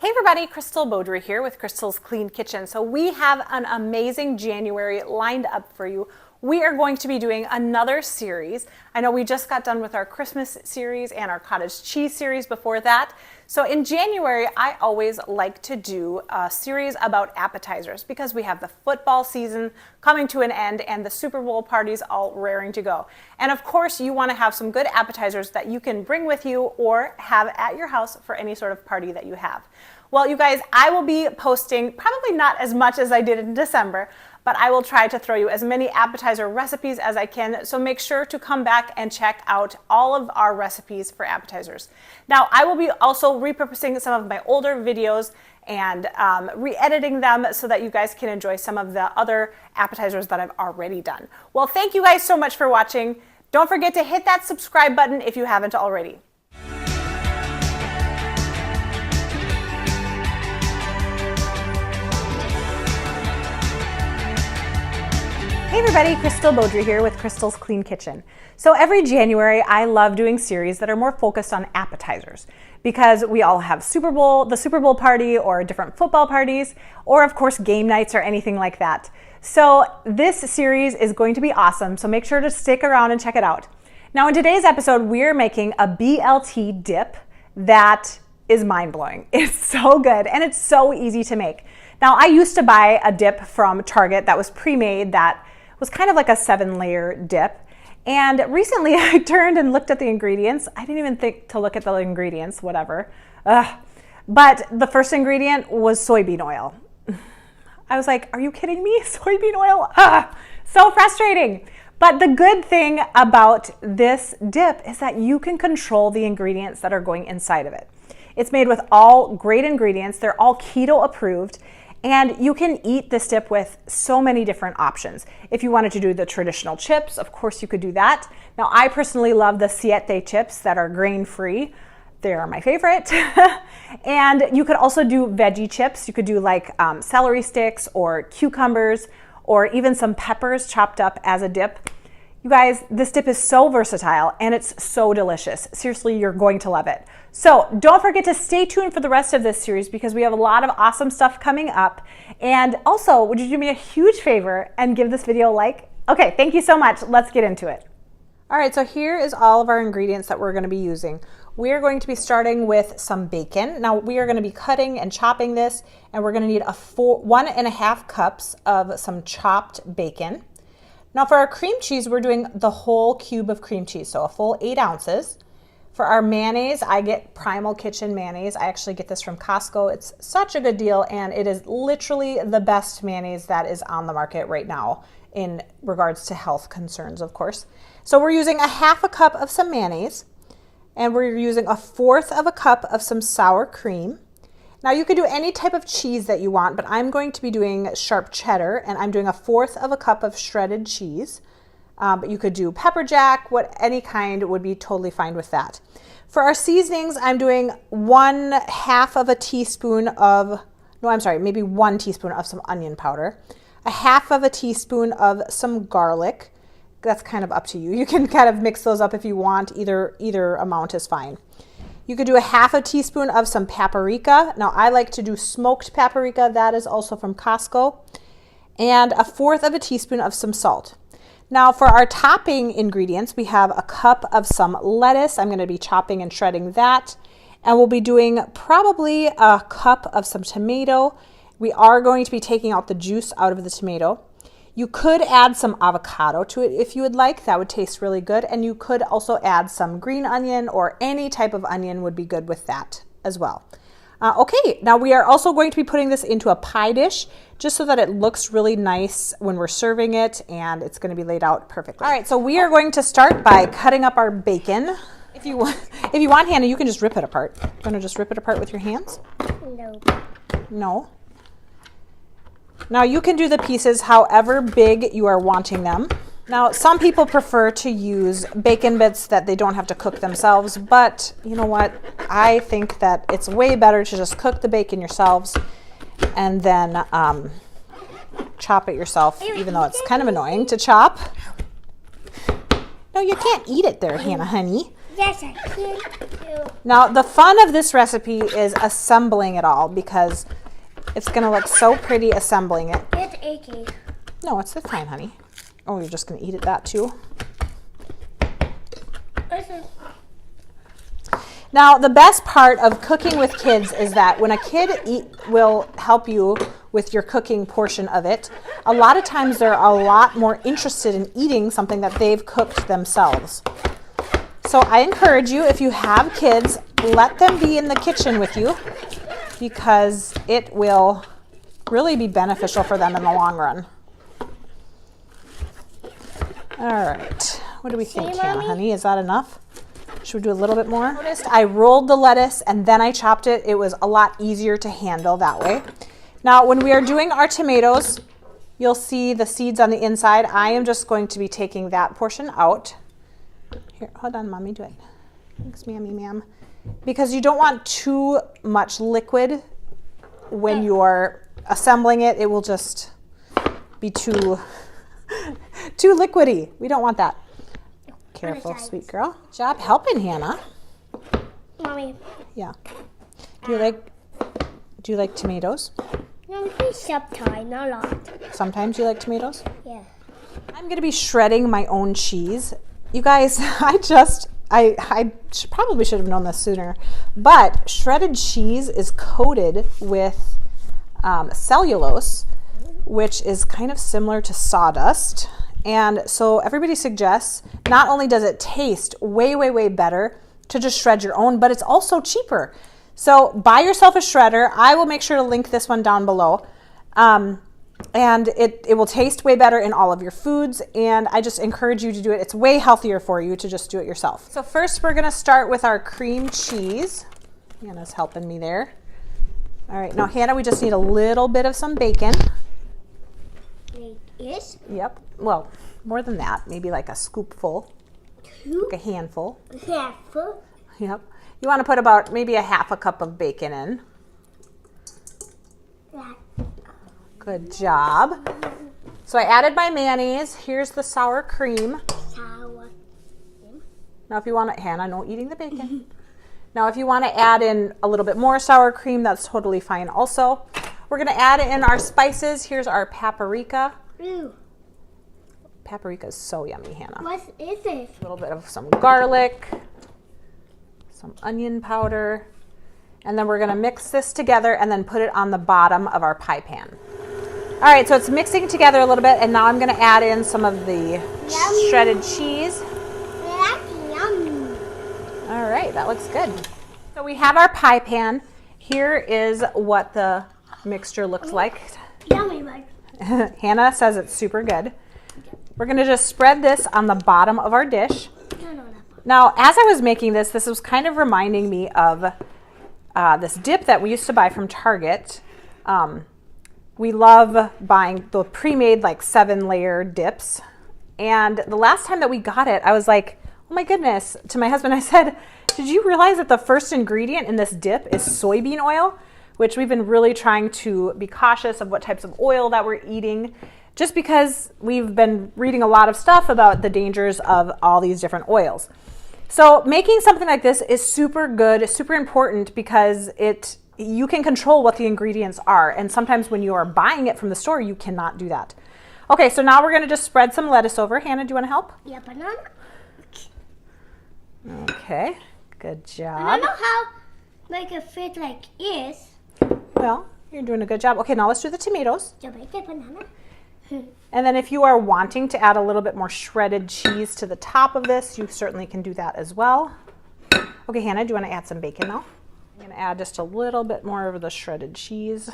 Hey everybody, Crystal Beaudry here with Crystal's Clean Kitchen. So we have an amazing January lined up for you. We are going to be doing another series. I know we just got done with our Christmas series and our cottage cheese series before that. So in January, I always like to do a series about appetizers because we have the football season coming to an end and the Super Bowl parties all raring to go. And of course, you want to have some good appetizers that you can bring with you or have at your house for any sort of party that you have. Well, you guys, I will be posting probably not as much as I did in December, but I will try to throw you as many appetizer recipes as I can. So make sure to come back and check out all of our recipes for appetizers. Now, I will be also repurposing some of my older videos and re-editing them so that you guys can enjoy some of the other appetizers that I've already done. Well, thank you guys so much for watching. Don't forget to hit that subscribe button if you haven't already. Hey everybody, Crystal Beaudry here with Crystal's Clean Kitchen. So every January, I love doing series that are more focused on appetizers because we all have the Super Bowl party or different football parties, or of course game nights or anything like that. So this series is going to be awesome, so make sure to stick around and check it out. Now in today's episode, we're making a BLT dip that is mind-blowing. It's so good and it's so easy to make. Now I used to buy a dip from Target that was pre-made that was kind of like a 7-layer dip. And recently I turned and looked at the ingredients. I didn't even think to look at the ingredients, whatever. But the first ingredient was soybean oil. I was like, are you kidding me? Soybean oil? So frustrating. But the good thing about this dip is that you can control the ingredients that are going inside of it. It's made with all great ingredients. They're all keto approved. And you can eat this dip with so many different options. If you wanted to do the traditional chips, of course you could do that. Now I personally love the siete chips that are grain-free. They're my favorite. And you could also do veggie chips. You could do like celery sticks or cucumbers or even some peppers chopped up as a dip. You guys, this dip is so versatile and it's so delicious. Seriously, you're going to love it. So don't forget to stay tuned for the rest of this series because we have a lot of awesome stuff coming up. And also, would you do me a huge favor and give this video a like? Okay, thank you so much. Let's get into it. All right, so here is all of our ingredients that we're going to be using. We are going to be starting with some bacon. Now we are going to be cutting and chopping this, and we're going to need 1.5 cups of some chopped bacon. Now for our cream cheese, we're doing the whole cube of cream cheese, so a full 8 ounces. For our mayonnaise, I get Primal Kitchen mayonnaise. I actually get this from Costco. It's such a good deal, and it is literally the best mayonnaise that is on the market right now in regards to health concerns, of course. So we're using 1/2 cup of some mayonnaise, and we're using 1/4 cup of some sour cream. Now you could do any type of cheese that you want, but I'm going to be doing sharp cheddar, and I'm doing 1/4 cup of shredded cheese. But you could do pepper jack, any kind would be totally fine with that. For our seasonings, I'm doing 1/2 teaspoon of, maybe 1 teaspoon of some onion powder, 1/2 teaspoon of some garlic. That's kind of up to you. You can kind of mix those up if you want. Either amount is fine. You could do 1/2 teaspoon of some paprika. Now I like to do smoked paprika. That is also from Costco. And 1/4 teaspoon of some salt. Now for our topping ingredients, we have 1 cup of some lettuce. I'm going to be chopping and shredding that. And we'll be doing probably 1 cup of some tomato. We are going to be taking out the juice out of the tomato. You could add some avocado to it if you would like. That would taste really good. And you could also add some green onion, or any type of onion would be good with that as well. Okay, now we are also going to be putting this into a pie dish just so that it looks really nice when we're serving it, and it's going to be laid out perfectly. All right, so we are going to start by cutting up our bacon. If you want, Hannah, you can just rip it apart. You want to just rip it apart with your hands? No. No? Now you can do the pieces however big you are wanting them. Now some people prefer to use bacon bits that they don't have to cook themselves, but you know what? I think that it's way better to just cook the bacon yourselves and then chop it yourself, even though it's kind of annoying to chop. No, you can't eat it there, Hannah, honey. Yes, I can too. Now, the fun of this recipe is assembling it all because it's going to look so pretty assembling it. It's icky. No, it's fine, honey. Oh, you're just going to eat it that too? Now, the best part of cooking with kids is that when a kid will help you with your cooking portion of it, a lot of times they're a lot more interested in eating something that they've cooked themselves. So I encourage you, if you have kids, let them be in the kitchen with you because it will really be beneficial for them in the long run. All right, what do we think, Hannah, honey? Is that enough? Should we do a little bit more? Noticed I rolled the lettuce and then I chopped it. It was a lot easier to handle that way. Now, when we are doing our tomatoes, you'll see the seeds on the inside. I am just going to be taking that portion out. Here, hold on, Mommy, do it. Thanks, Mammy, ma'am. Because you don't want too much liquid when you're assembling it. It will just be too liquidy. We don't want that. Careful, sweet girl. Good job helping, Hannah. Mommy. Yeah. Do you like tomatoes? No, sometimes, not a lot. Sometimes you like tomatoes? Yeah. I'm going to be shredding my own cheese. You guys, I probably should have known this sooner, but shredded cheese is coated with cellulose, which is kind of similar to sawdust. And so everybody suggests not only does it taste way, way, way better to just shred your own, but it's also cheaper. So buy yourself a shredder. I will make sure to link this one down below. And it will taste way better in all of your foods. And I just encourage you to do it. It's way healthier for you to just do it yourself. So first we're gonna start with our cream cheese. Hannah's helping me there. All right, now Hannah, we just need a little bit of some bacon. Yes? Yep, well, more than that, maybe like a scoopful, like a handful. Handful? Yep. You want to put about maybe a half a cup of bacon in. Good job. So I added my mayonnaise. Here's the sour cream. Sour. Now if you want to, Hannah, no eating the bacon. Now if you want to add in a little bit more sour cream, that's totally fine also. We're going to add in our spices. Here's our paprika. Ooh. Paprika is so yummy, Hannah. What is it? A little bit of some garlic, some onion powder, and then we're going to mix this together and then put it on the bottom of our pie pan. All right, so it's mixing together a little bit, and now I'm going to add in some of the shredded cheese. Yummy. All right, that looks good. So we have our pie pan. Here is what the mixture looks like. Yummy, right? Hannah says it's super good. We're going to just spread this on the bottom of our dish. Now, as I was making this was kind of reminding me of this dip that we used to buy from Target. We love buying the pre-made like 7-layer dips. And the last time that we got it, I was like, oh my goodness. To my husband, I said, did you realize that the first ingredient in this dip is soybean oil? Which we've been really trying to be cautious of what types of oil that we're eating, just because we've been reading a lot of stuff about the dangers of all these different oils. So making something like this is super good, super important because you can control what the ingredients are. And sometimes when you are buying it from the store, you cannot do that. Okay, so now we're gonna just spread some lettuce over. Hannah, do you wanna help? Yeah, banana. Okay, good job. I don't know how make it fit like this. Well, you're doing a good job. Okay, now let's do the tomatoes. Jamaican banana. And then if you are wanting to add a little bit more shredded cheese to the top of this, you certainly can do that as well. Okay, Hannah, do you want to add some bacon now? I'm going to add just a little bit more of the shredded cheese.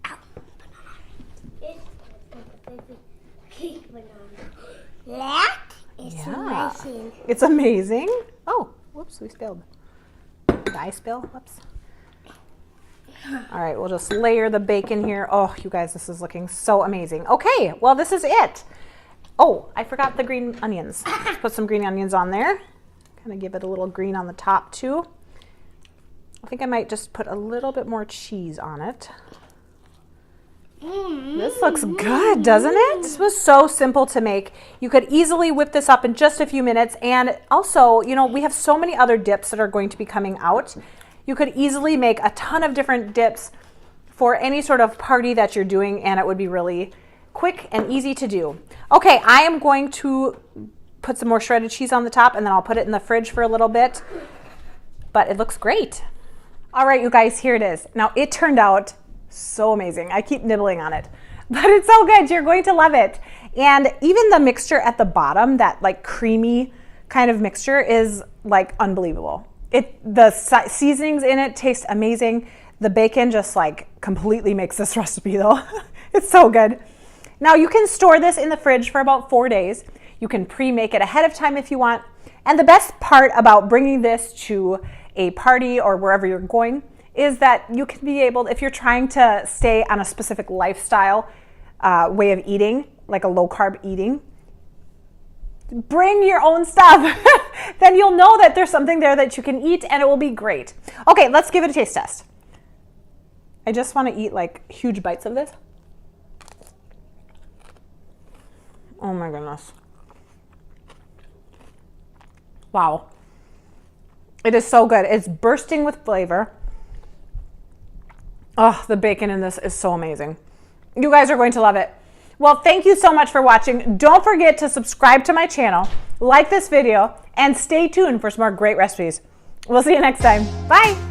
Ow, banana. That is amazing. It's amazing. Oh, whoops, we spilled. Did I spill? Whoops. All right, we'll just layer the bacon here. Oh, you guys, this is looking so amazing. Okay, well, this is it. Oh, I forgot the green onions. Let's put some green onions on there. Kind of give it a little green on the top too. I think I might just put a little bit more cheese on it. This looks good, doesn't it? This was so simple to make. You could easily whip this up in just a few minutes. And also, you know, we have so many other dips that are going to be coming out. You could easily make a ton of different dips for any sort of party that you're doing, and it would be really quick and easy to do. Okay, I am going to put some more shredded cheese on the top, and then I'll put it in the fridge for a little bit. But it looks great. All right, you guys, here it is. Now, it turned out so amazing. I keep nibbling on it, but it's so good. You're going to love it. And even the mixture at the bottom, that like creamy kind of mixture, is like unbelievable. The seasonings in it taste amazing. The bacon just like completely makes this recipe though. It's so good. Now you can store this in the fridge for about 4 days. You can pre-make it ahead of time if you want. And the best part about bringing this to a party or wherever you're going is that you can be able, if you're trying to stay on a specific lifestyle way of eating, like a low-carb eating, bring your own stuff. Then you'll know that there's something there that you can eat and it will be great. Okay, let's give it a taste test. I just want to eat like huge bites of this. Oh my goodness. Wow. It is so good. It's bursting with flavor. Oh, the bacon in this is so amazing. You guys are going to love it. Well, thank you so much for watching. Don't forget to subscribe to my channel, like this video, and stay tuned for some more great recipes. We'll see you next time. Bye.